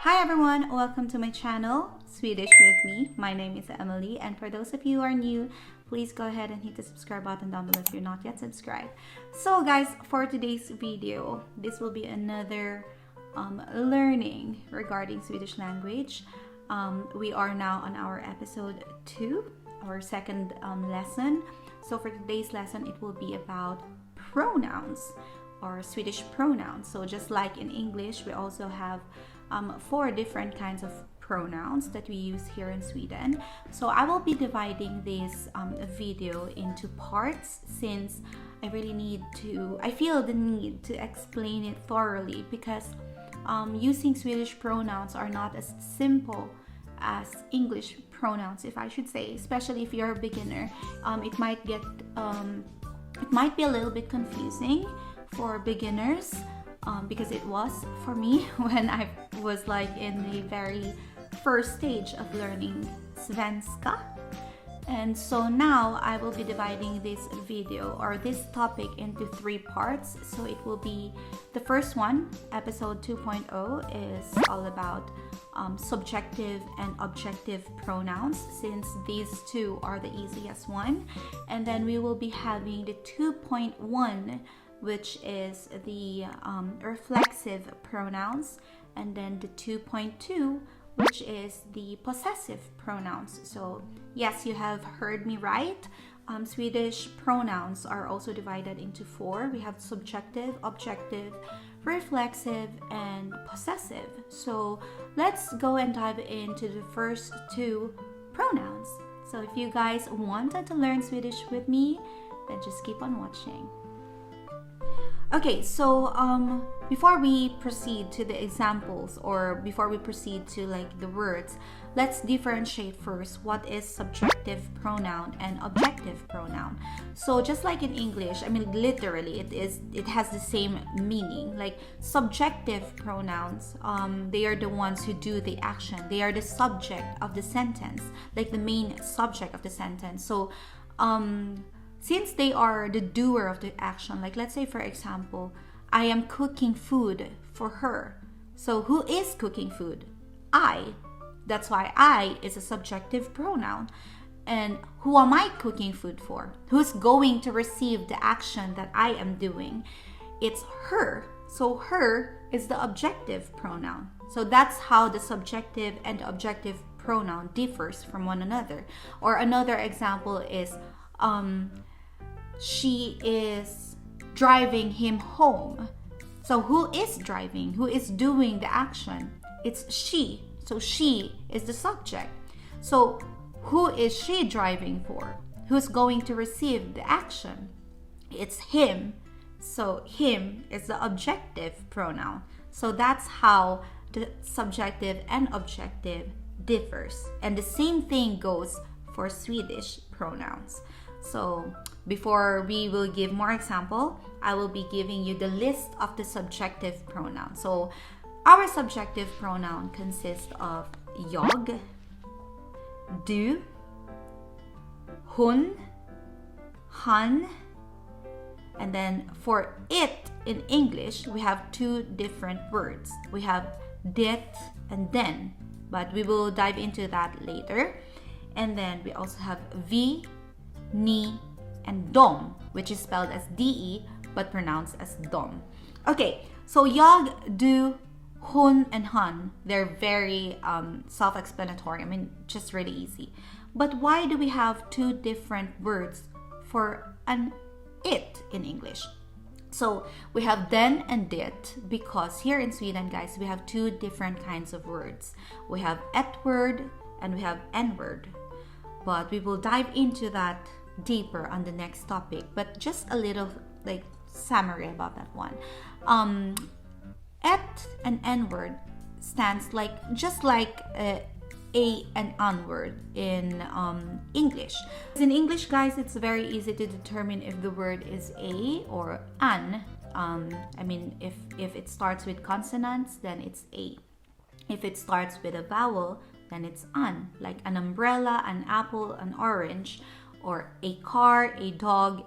Hi everyone, welcome to my channel, Swedish with me. My name is Emily, and for those of you who are new, please go ahead and hit the subscribe button down below if you're not yet subscribed. So guys, for today's video, this will be another learning regarding Swedish language. We are now on our episode 2, our second lesson. So for today's lesson, it will be about pronouns or Swedish pronouns. So just like in English, we also have 4 different kinds of pronouns that we use here in Sweden. So I will be dividing this video into parts since I feel the need to explain it thoroughly because using Swedish pronouns are not as simple as English pronouns, if I should say, especially if you're a beginner. It might be a little bit confusing for beginners. Because it was for me when I was like in the very first stage of learning Svenska. And so now I will be dividing this video or this topic into 3 parts. So it will be the first one, episode 2.0, is all about subjective and objective pronouns, since these two are the easiest one. And then we will be having the 2.1, which is the reflexive pronouns, and then the 2.2, which is the possessive pronouns. So yes, you have heard me right. Swedish pronouns are also divided into 4. We have subjective, objective, reflexive, and possessive. So let's go and dive into the first 2 pronouns. So if you guys wanted to learn Swedish with me, then just keep on watching. Okay, so before we proceed to the examples, or before we proceed to like the words, let's differentiate first what is subjective pronoun and objective pronoun. So just like in English, I mean literally it has the same meaning. Like subjective pronouns, they are the ones who do the action. They are the subject of the sentence, like the main subject of the sentence. So since they are the doer of the action, like let's say for example, I am cooking food for her. So who is cooking food? I. That's why I is a subjective pronoun. And who am I cooking food for? Who's going to receive the action that I am doing? It's her. So her is the objective pronoun. So that's how the subjective and objective pronoun differs from one another. Or another example is she is driving him home. So who is driving? Who is doing the action? It's she. So she is the subject. So who is she driving for? Who's going to receive the action? It's him. So him is the objective pronoun. So that's how the subjective and objective differs. And the same thing goes for Swedish pronouns. So before we will give more example, I will be giving you the list of the subjective pronoun. So our subjective pronoun consists of jag, du, hon, han, and then for it in English, we have 2 different words. We have det and den, but we will dive into that later. And then we also have vi, ni, and dom, which is spelled as de but pronounced as dom. Okay, so jag, du, hon, and han, they're very self-explanatory. I mean, just really easy. But why do we have 2 different words for an it in English? So we have den and det because here in Sweden, guys, we have 2 different kinds of words. We have ett word and we have en word. But we will dive into that deeper on the next topic, but just a little like summary about that one. Et and n word stands just like a and an word in English. In English, guys, it's very easy to determine if the word is a or an. I mean, if it starts with consonants, then it's a. If it starts with a vowel, then it's an, like an umbrella, an apple, an orange, or a car, a dog,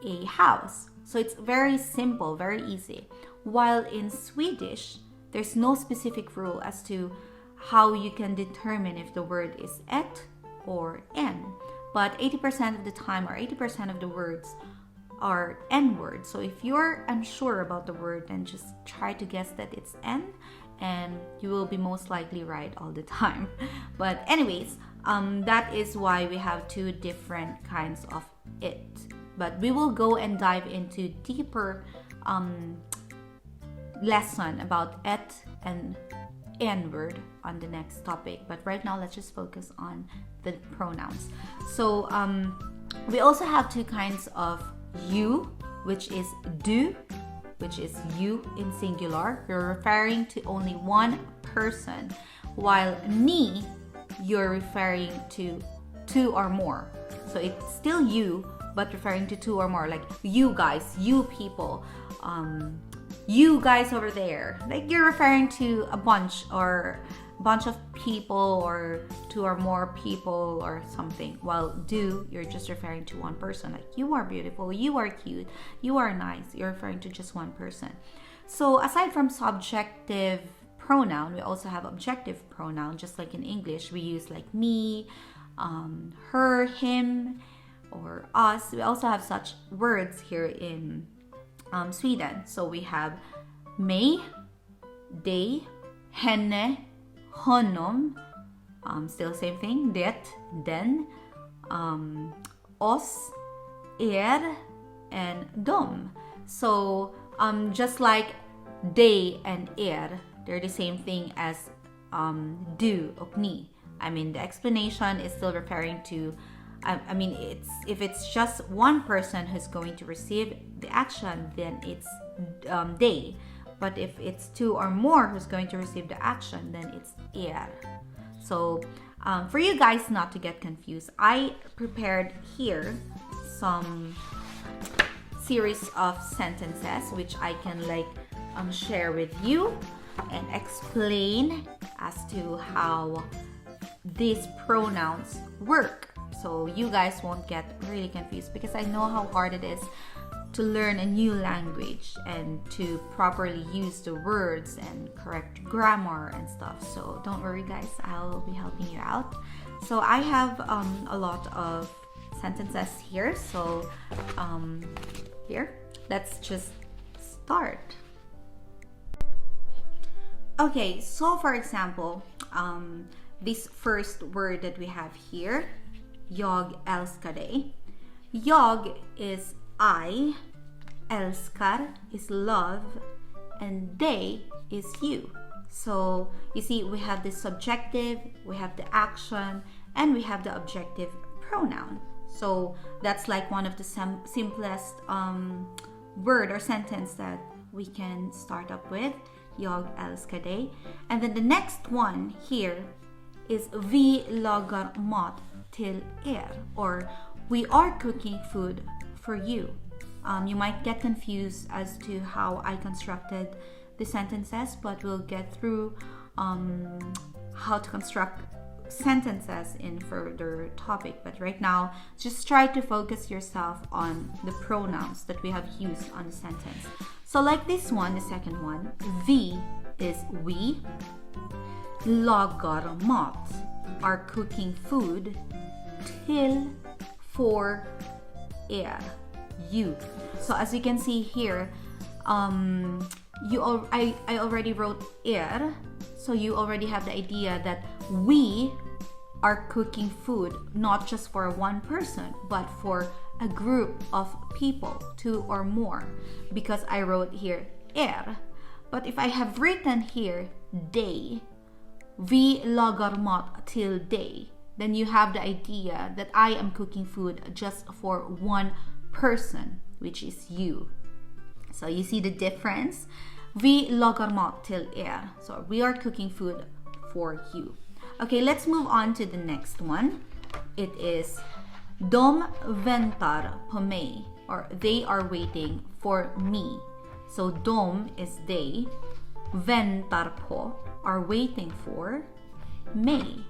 a house. So it's very simple, very easy. While in Swedish, there's no specific rule as to how you can determine if the word is et or en. But 80% of the time, or 80% of the words are en words. So if you're unsure about the word, then just try to guess that it's en, and you will be most likely right all the time. But anyways, that is why we have two different kinds of it. But we will go and dive into deeper lesson about et and en word on the next topic. But right now, let's just focus on the pronouns. So we also have two kinds of you, which is du, which is you in singular. You're referring to only one person, while ni, you're referring to two or more. So it's still you, but referring to two or more, like you guys, you people, you guys over there. Like you're referring to a bunch of people, or two or more people or something. While do, you're just referring to one person, like you are beautiful, you are cute, you are nice. You're referring to just one person. So aside from subjective pronoun, we also have objective pronoun. Just like in English, we use like me, her, him, or us. We also have such words here in Sweden. So we have mig, dig, henne, honom, still same thing, det, den, oss, and dem. So just like they and they're the same thing as du och ni. I mean, the explanation is still referring to, if it's just one person who's going to receive the action, then it's they. But if it's two or more who's going to receive the action, then it's So for you guys not to get confused, I prepared here some series of sentences which I can share with you and explain as to how these pronouns work, so you guys won't get really confused, because I know how hard it is to learn a new language and to properly use the words and correct grammar and stuff. So don't worry guys, I'll be helping you out. So I have a lot of sentences here, so here, let's just start. Okay, so for example, this first word that we have here, jag älskar dig. Jag is I, älskar is love, and dig is you. So you see, we have the subjective, we have the action, and we have the objective pronoun. So that's like one of the simplest word or sentence that we can start up with. Jag älskar dig. And then the next one here is vi lagar mat till or we are cooking food for you. You might get confused as to how I constructed the sentences, but we'll get through how to construct sentences in further topic. But right now, just try to focus yourself on the pronouns that we have used on the sentence. So like this one, the second one, vi is we, lagar mat, are cooking food, till, for, you. So as you can see here, I already wrote so you already have the idea that we are cooking food not just for one person, but for a group of people, two or more, because I wrote here But if I have written here day, vi lagar mat till day, then you have the idea that I am cooking food just for one person, which is you. So you see the difference? Vi lagar mat till So we are cooking food for you. Okay, let's move on to the next one. It is de väntar på mig, or they are waiting for me. So de is they, väntar på are waiting for, mig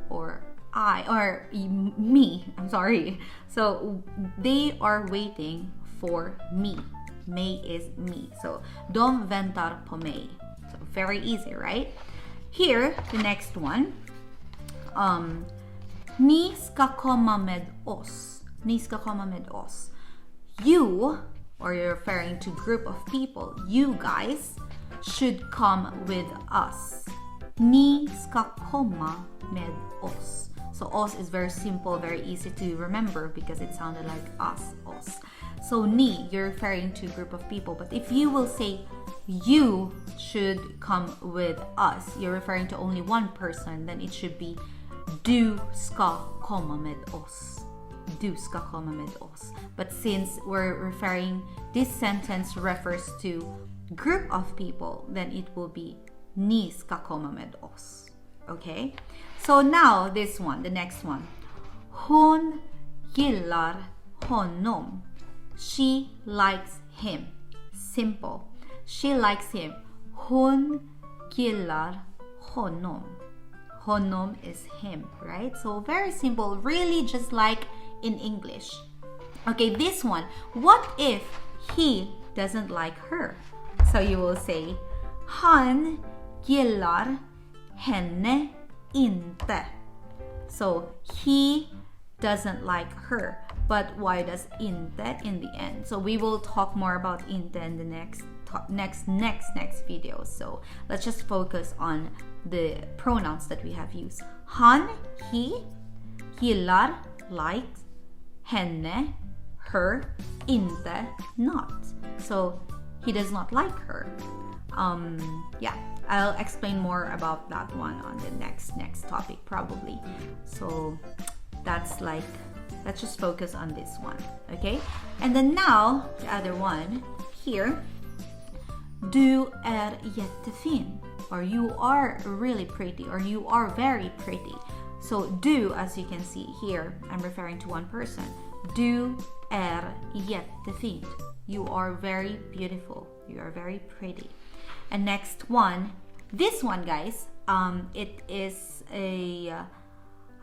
or I, or me, I'm sorry. So they are waiting for me. Mig is me. So de väntar på mig. So Very easy, right? Here, the next one. Ni ska komma med oss. Ni ska komma med oss. You, or you're referring to group of people, you guys should come with us. Ni ska komma med oss. So us is very simple, very easy to remember because it sounded like us. So ni, you're referring to a group of people. But if you will say you should come with us, you're referring to only one person, then it should be du ska komma med oss. Du ska komma med oss. But since we're referring, this sentence refers to group of people, then it will be ni ska komma med oss. Okay? So now this one, the next one. Hon gillar honom. She likes him. Simple. She likes him. Hon gillar honom. Honom is him, right? So very simple, really just like in English. Okay, this one. What if he doesn't like her? So you will say, han gillar henne inte. So he doesn't like her. But why does inte in the end? So we will talk more about inte in the next video. So let's just focus on the pronouns that we have used. Han, he, gillar, likes, henne, her, inte, not. So he does not like her. Yeah, I'll explain more about that one on the next topic probably. So that's like, let's just focus on this one, okay? And then now the other one here. Du är jättefin, or you are really pretty, or you are very pretty. So du, as you can see here, I'm referring to one person. Du är jättefin. You are very beautiful. You are very pretty. And next one, this one, guys, it is a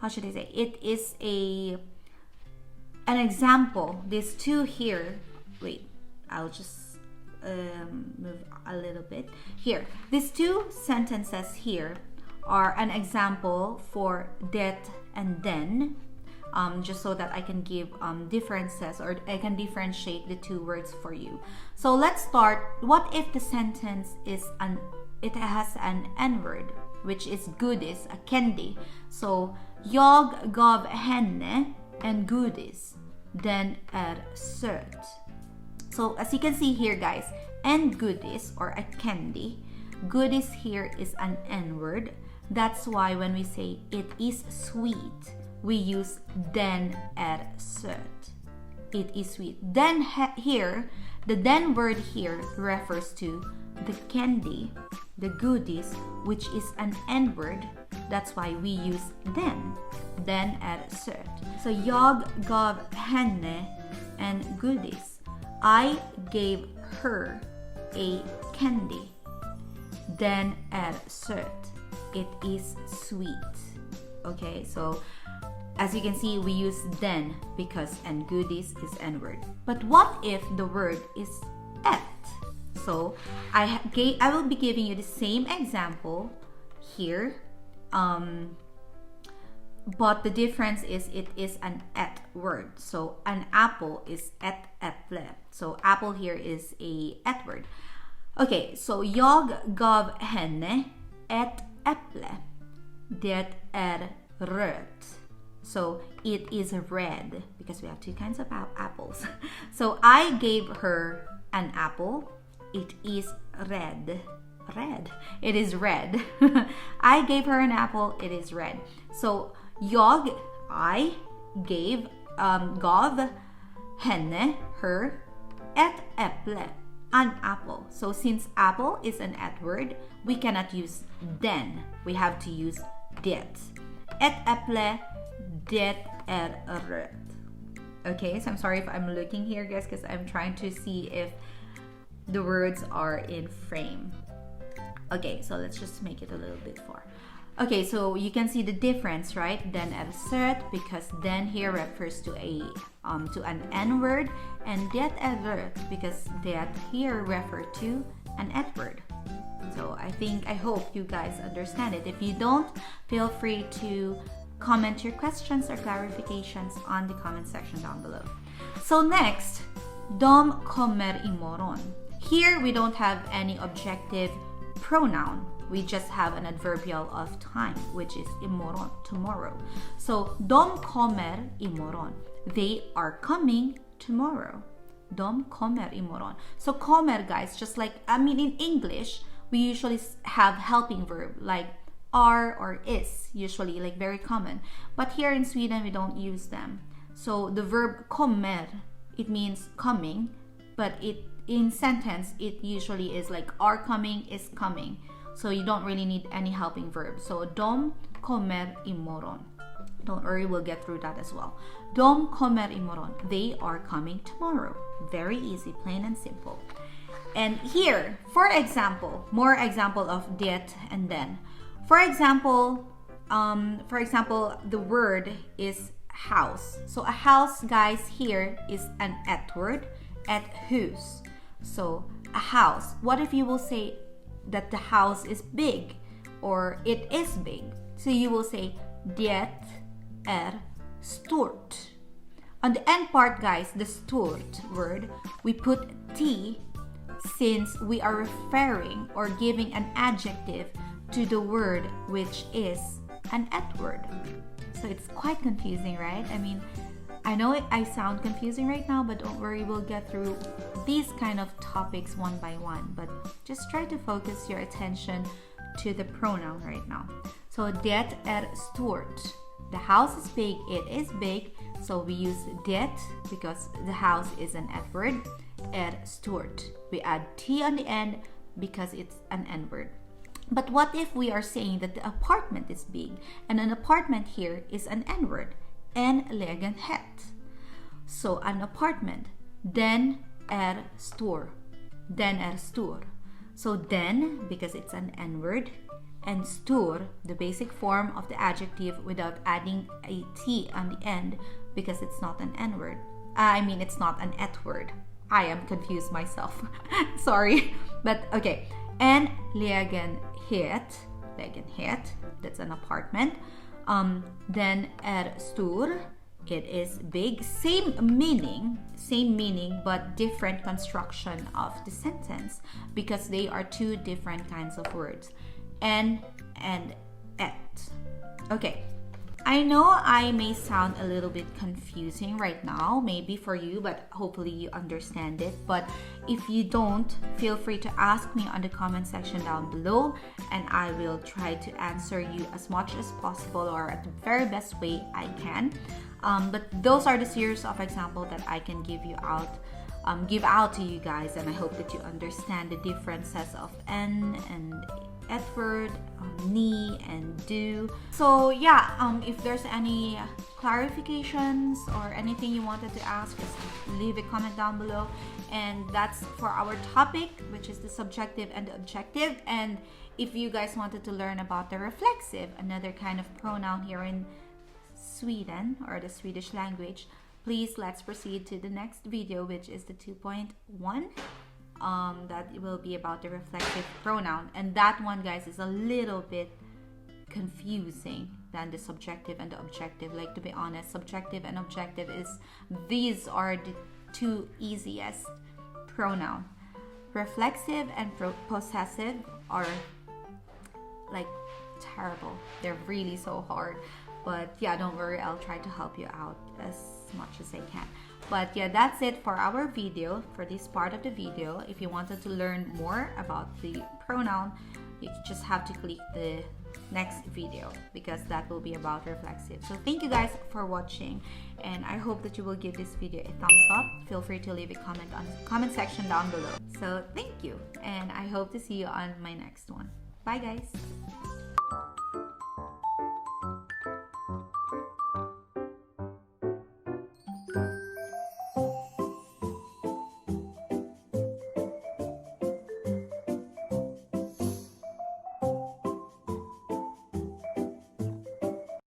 how should I say? It is an example. These two here. Wait, I'll just move a little bit here. These two sentences here are an example for det and then, just so that I can give differences, or I can differentiate the two words for you. So let's start. What if the sentence is it has an N-word, which is godis, a candy. So jag gav henne en godis, den är söt. So as you can see here, guys, and goodies, or a candy, goodies here is an N-word. That's why when we say it is sweet, we use den är söt. It is sweet. Then here, the den word here refers to the candy, the goodies, which is an N-word. That's why we use den är söt. So jag gav henne en godis. I gave her a candy. Den är söt. It is sweet. Okay, so as you can see, we use den because and goodies is N-word. But what if the word is et? So I will be giving you the same example here. But the difference is it is an et word. So an apple is et äpple. So apple here is a et word. Okay, so jag gav henne ett äpple. Det är rött. So it is red because we have two kinds of apples. So I gave her an apple. It is red. Red. It is red. I gave her an apple. It is red. So I gav henne, her, ett äpple, an apple. So since apple is an et word, we cannot use den. We have to use det. Ett äpple, det är rött. Okay, so I'm sorry if I'm looking here, guys, because I'm trying to see if the words are in frame. Okay, so let's just make it a little bit far. Okay, so you can see the difference, right? Den är söt because den here refers to an N word, and det är rött because that here refer to an et word. So I hope you guys understand it. If you don't, feel free to comment your questions or clarifications on the comment section down below. So next, de kommer imorgon. Here we don't have any objective pronoun. We just have an adverbial of time, which is imorgon, tomorrow. So de kommer imorgon. They are coming tomorrow. De kommer imorgon. So kommer, guys, just like, in English, we usually have helping verb like are or is, usually, like very common. But here in Sweden, we don't use them. So the verb kommer, it means coming, but in sentence, it usually is like are coming, is coming. So you don't really need any helping verb. So de kommer imorgon. Don't worry, we'll get through that as well. De kommer imorgon. They are coming tomorrow. Very easy, plain and simple. And here, for example, more example of det and den. For example, the word is house. So a house, guys, here is an ett word, ett hus. So a house. What if you will say that the house is big or it is big? So you will say det stort. On the end part, guys, the stort word, we put t since we are referring or giving an adjective to the word which is an et word. So it's quite confusing, right? I know I sound confusing right now, but don't worry, we'll get through these kind of topics one by one. But just try to focus your attention to the pronoun right now. So det stort. The house is big, it is big. So we use det because the house is an et word. Stort. We add t on the end because it's an n word. But what if we are saying that the apartment is big, and an apartment here is an n word, en lägenhet. So an apartment, den stor, den stor. So den, because it's an n word, and stor, the basic form of the adjective without adding a t on the end, because it's not an n word. It's not an et word. I am confused myself. Sorry. But okay. En lägenhet, that's an apartment. Then stor, it is big. Same meaning, but different construction of the sentence because they are two different kinds of words. En and et. Okay. I know I may sound a little bit confusing right now, maybe for you, but hopefully you understand it. But if you don't, feel free to ask me on the comment section down below, and I will try to answer you as much as possible or at the very best way I can. But those are the series of examples that I can give out to you guys, and I hope that you understand the differences of en and et word, ni and do. So yeah, if there's any clarifications or anything you wanted to ask, just leave a comment down below. And that's for our topic, which is the subjective and the objective. And if you guys wanted to learn about the reflexive, another kind of pronoun here in Sweden or the Swedish language, please let's proceed to the next video, which is the 2.1. That will be about the reflexive pronoun, and that one, guys, is a little bit confusing than the subjective and the objective. Like, to be honest, subjective and objective these are the two easiest pronoun. Reflexive and possessive are like terrible. They're really so hard. But yeah, don't worry, I'll try to help you out as much as I can. But yeah, that's it for our video, for this part of the video. If you wanted to learn more about the pronoun, you just have to click the next video because that will be about reflexive. So thank you guys for watching, and I hope that you will give this video a thumbs up. Feel free to leave a comment on the comment section down below. So thank you, and I hope to see you on my next one. Bye guys.